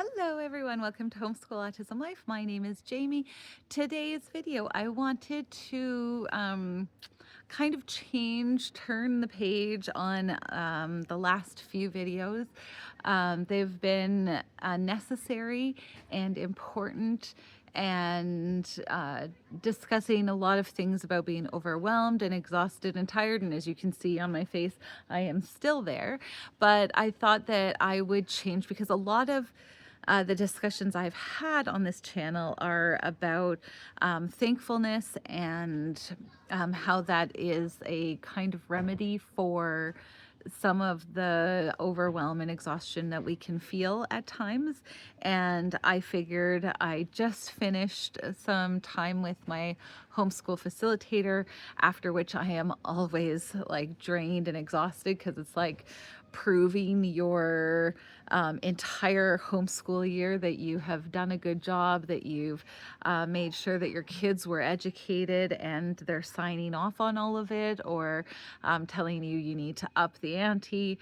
Hello everyone, welcome to Homeschool Autism Life. My name is Jamie. Today's video, I wanted to kind of turn the page on the last few videos. They've been necessary and important and discussing a lot of things about being overwhelmed and exhausted and tired. And as you can see on my face, I am still there. But I thought that I would change because a lot of the discussions I've had on this channel are about thankfulness and how that is a kind of remedy for some of the overwhelm and exhaustion that we can feel at times. And I figured I just finished some time with my homeschool facilitator, after which I am always like drained and exhausted because it's like proving your entire homeschool year that you have done a good job, that you've made sure that your kids were educated and they're signing off on all of it, or telling you you need to up the ante.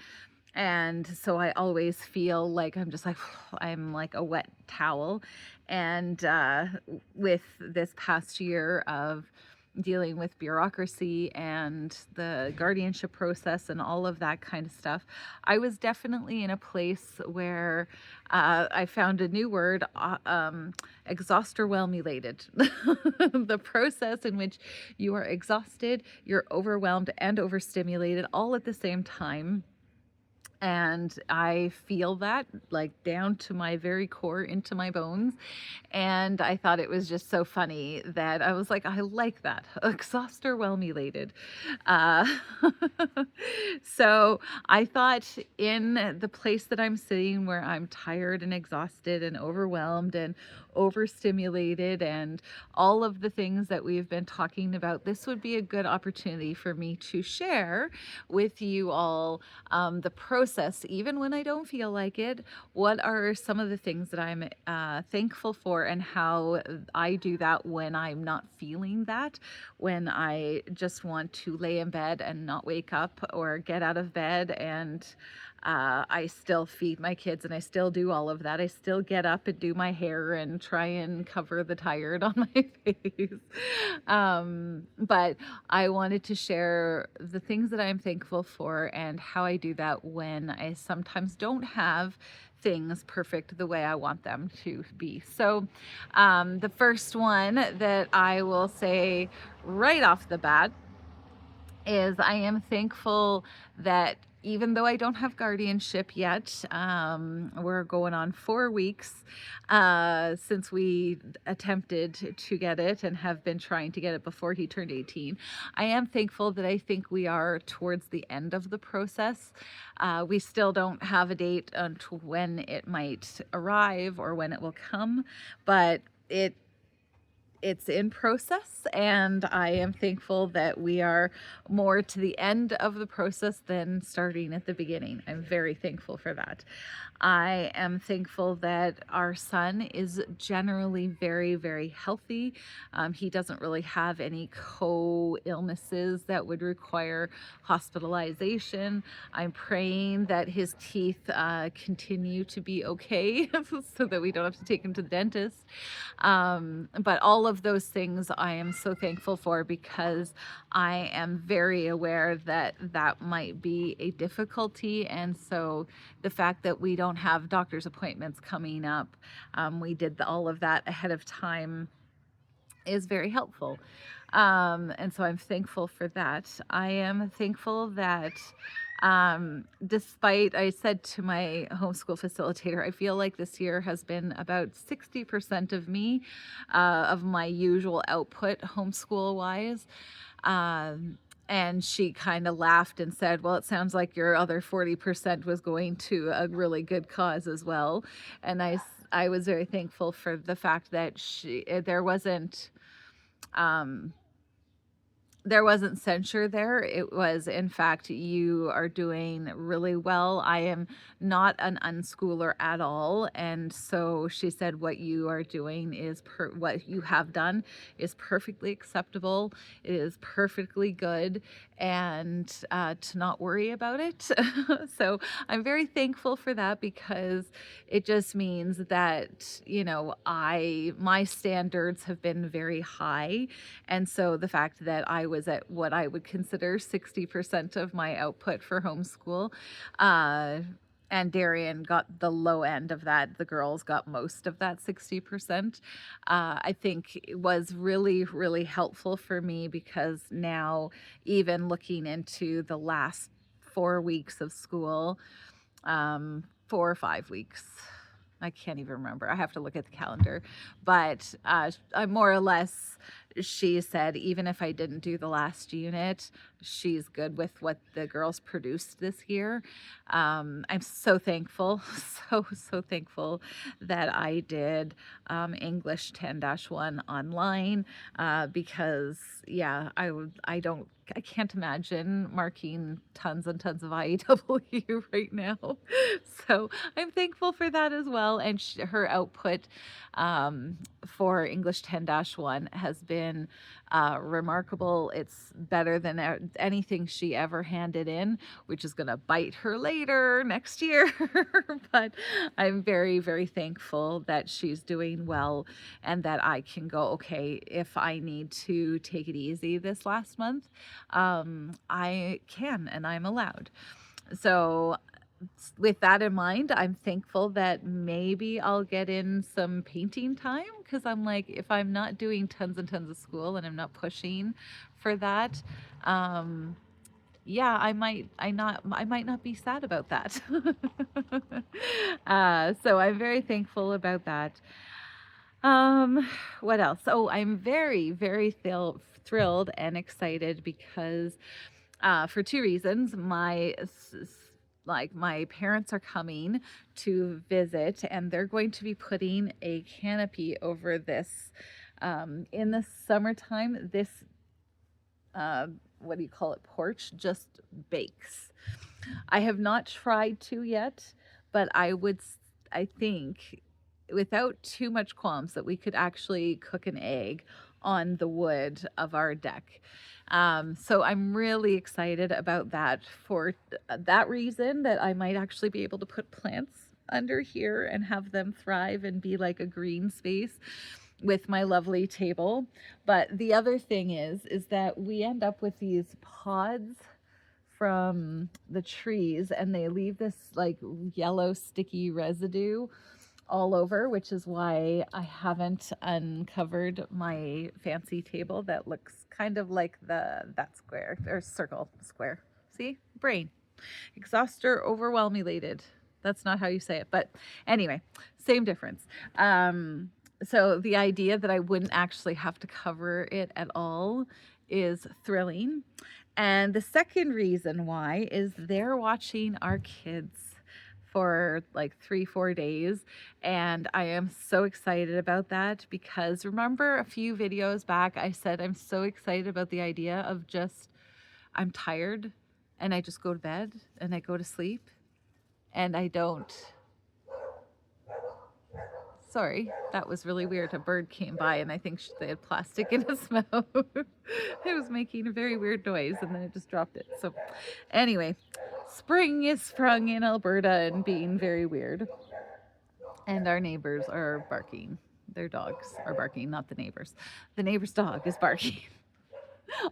And so I always feel like I'm just like, I'm like a wet towel. And with this past year of dealing with bureaucracy and the guardianship process and all of that kind of stuff, I was definitely in a place where I found a new word, exhausterwhelmulated. The process in which you are exhausted, you're overwhelmed and overstimulated all at the same time. And I feel that like down to my very core, into my bones. And I thought it was just so funny that I was like, I like that, exhausterwhelmulated. Uh, so I thought, in the place that I'm sitting where I'm tired and exhausted and overwhelmed and overstimulated and all of the things that we've been talking about, this would be a good opportunity for me to share with you all the process, even when I don't feel like it. What are some of the things that I'm thankful for, and how I do that when I'm not feeling that, when I just want to lay in bed and not wake up, or get out of bed and I still feed my kids and I still do all of that. I still get up and do my hair and try and cover the tired on my face. But I wanted to share the things that I'm thankful for and how I do that when I sometimes don't have things perfect the way I want them to be. So the first one that I will say right off the bat is I am thankful that even though I don't have guardianship yet, we're going on 4 weeks since we attempted to get it and have been trying to get it before he turned 18. I am thankful that I think we are towards the end of the process. We still don't have a date on when it might arrive or when it will come, but it's in process, and I am thankful that we are more to the end of the process than starting at the beginning. I'm very thankful for that. I am thankful that our son is generally very, very healthy. He doesn't really have any co-illnesses that would require hospitalization. I'm praying that his teeth continue to be okay so that we don't have to take him to the dentist. But all of those things I am so thankful for, because I am very aware that that might be a difficulty. And so the fact that we don't have doctor's appointments coming up, we did all of that ahead of time, is very helpful. And so I'm thankful for that. I am thankful that despite, I said to my homeschool facilitator, I feel like this year has been about 60% of me, of my usual output homeschool wise. And she kind of laughed and said, well, it sounds like your other 40% was going to a really good cause as well. And I was very thankful for the fact that there wasn't, there wasn't censure there. It was, in fact, you are doing really well. I am not an unschooler at all. And so she said, what you are doing is what you have done is perfectly acceptable. It is perfectly good, and to not worry about it. So I'm very thankful for that, because it just means that, my standards have been very high. And so the fact that I was at what I would consider 60% of my output for homeschool, uh, and Darian got the low end of that. The girls got most of that 60%. I think it was really, really helpful for me, because now, even looking into the last 4 weeks of school, 4 or 5 weeks. I can't even remember. I have to look at the calendar. But I more or less, she said, even if I didn't do the last unit, she's good with what the girls produced this year. I'm so thankful, so thankful that I did English 10-1 online, because, yeah, I can't imagine marking tons and tons of IEW right now. So I'm thankful for that as well. And her output for English 10-1 has been remarkable. It's better than anything she ever handed in, which is going to bite her later next year. But I'm very, very thankful that she's doing well, and that I can go, okay, if I need to take it easy this last month, I can, and I'm allowed. So with that in mind, I'm thankful that maybe I'll get in some painting time, because I'm like, if I'm not doing tons and tons of school and I'm not pushing for that, yeah, I might not be sad about that. So I'm very thankful about that. What else? Oh, I'm very, very thrilled and excited, because for two reasons. My parents are coming to visit, and they're going to be putting a canopy over this in the summertime. This what do you call it, porch just bakes. I have not tried to yet, but I think, without too much qualms, that we could actually cook an egg on the wood of our deck. So I'm really excited about that, for that reason, that I might actually be able to put plants under here and have them thrive and be like a green space with my lovely table. But the other thing is that we end up with these pods from the trees, and they leave this like yellow sticky residue all over, which is why I haven't uncovered my fancy table that looks kind of like that square or circle square. See? Brain. Exhauster overwhelmulated. That's not how you say it, but anyway, same difference. So the idea that I wouldn't actually have to cover it at all is thrilling. And the second reason why is they're watching our kids for like 3-4 days, and I am so excited about that, because remember a few videos back I said I'm so excited about the idea of just, I'm tired and I just go to bed and I go to sleep, and I don't. Sorry, that was really weird. A bird came by, and I think they had plastic in its mouth. It was making a very weird noise, and then it just dropped it. So anyway, spring is sprung in Alberta and being very weird. And our neighbors are barking. Their dogs are barking, not the neighbors. The neighbor's dog is barking.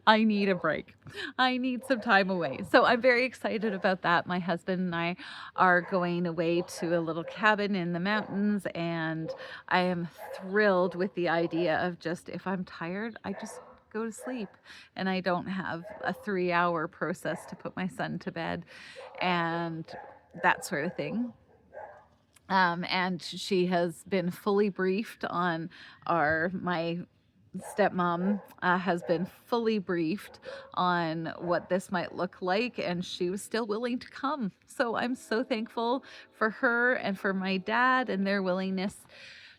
I need a break. I need some time away. So I'm very excited about that. My husband and I are going away to a little cabin in the mountains, and I am thrilled with the idea of just, if I'm tired, I just go to sleep, and I don't have a 3-hour process to put my son to bed and that sort of thing. And she has been fully briefed on my stepmom has been fully briefed on what this might look like, and she was still willing to come. So I'm so thankful for her and for my dad and their willingness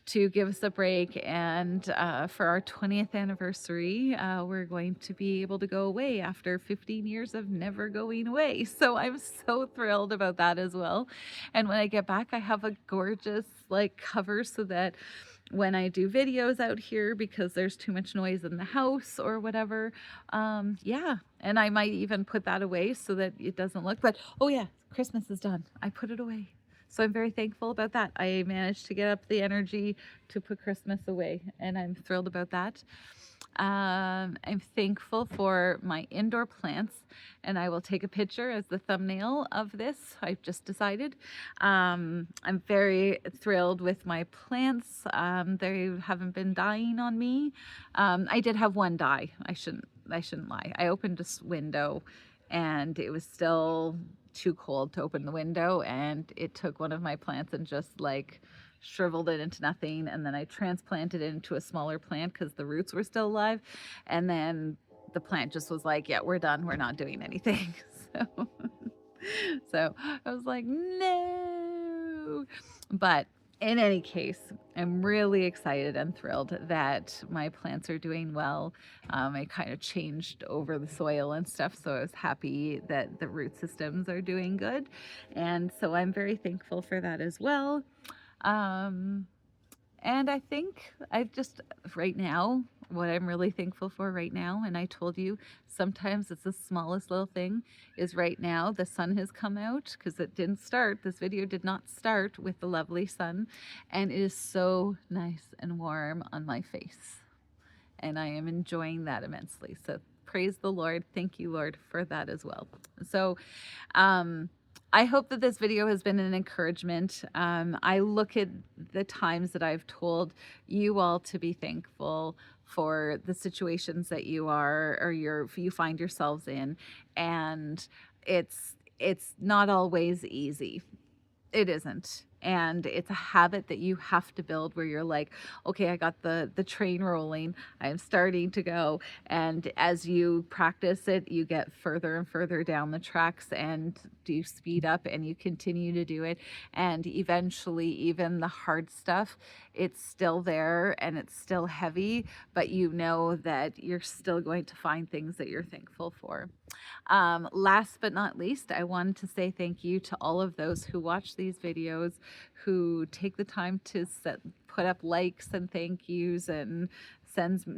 to give us a break. And for our 20th anniversary, we're going to be able to go away after 15 years of never going away. So I'm so thrilled about that as well. And when I get back, I have a gorgeous like cover so that when I do videos out here because there's too much noise in the house or whatever. Yeah. And I might even put that away so that it doesn't look, but oh yeah, Christmas is done. I put it away. So I'm very thankful about that. I managed to get up the energy to put Christmas away, and I'm thrilled about that. I'm thankful for my indoor plants, and I will take a picture as the thumbnail of this. I've just decided. I'm very thrilled with my plants. They haven't been dying on me. I did have one die. I shouldn't lie. I opened this window, and it was still too cold to open the window, and it took one of my plants and just like shriveled it into nothing. And then I transplanted it into a smaller plant because the roots were still alive, and then the plant just was like, yeah, we're done, we're not doing anything. So so I was like, no. But in any case, I'm really excited and thrilled that my plants are doing well. I kind of changed over the soil and stuff, so I was happy that the root systems are doing good. And so I'm very thankful for that as well. Um, and I think right now, what I'm really thankful for right now, and I told you, sometimes it's the smallest little thing, is right now the sun has come out because this video did not start with the lovely sun, and it is so nice and warm on my face. And I am enjoying that immensely. So praise the Lord. Thank you, Lord, for that as well. So, I hope that this video has been an encouragement. I look at the times that I've told you all to be thankful for the situations that you are or you find yourselves in, and it's not always easy. It isn't. And it's a habit that you have to build where you're like, okay, I got the train rolling. I'm starting to go. And as you practice it, you get further and further down the tracks and you speed up and you continue to do it. And eventually, even the hard stuff, it's still there and it's still heavy, but you know that you're still going to find things that you're thankful for. Last but not least, I wanted to say thank you to all of those who watch these videos, who take the time to put up likes and thank yous and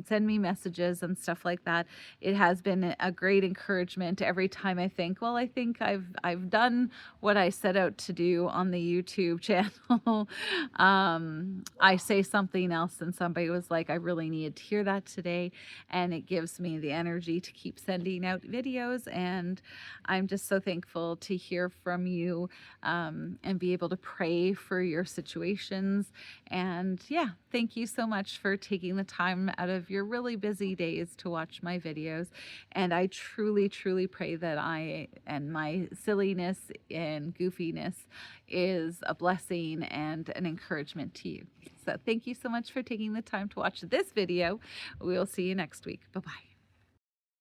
send me messages and stuff like that. It has been a great encouragement every time I think, well, I think I've done what I set out to do on the YouTube channel. I say something else and somebody was like, I really needed to hear that today, and it gives me the energy to keep sending out videos. And I'm just so thankful to hear from you, and be able to pray for your situations. And yeah, thank you so much for taking the time out of your really busy days to watch my videos. And I truly, truly pray that I and my silliness and goofiness is a blessing and an encouragement to you. So thank you so much for taking the time to watch this video. We'll see you next week. Bye-bye.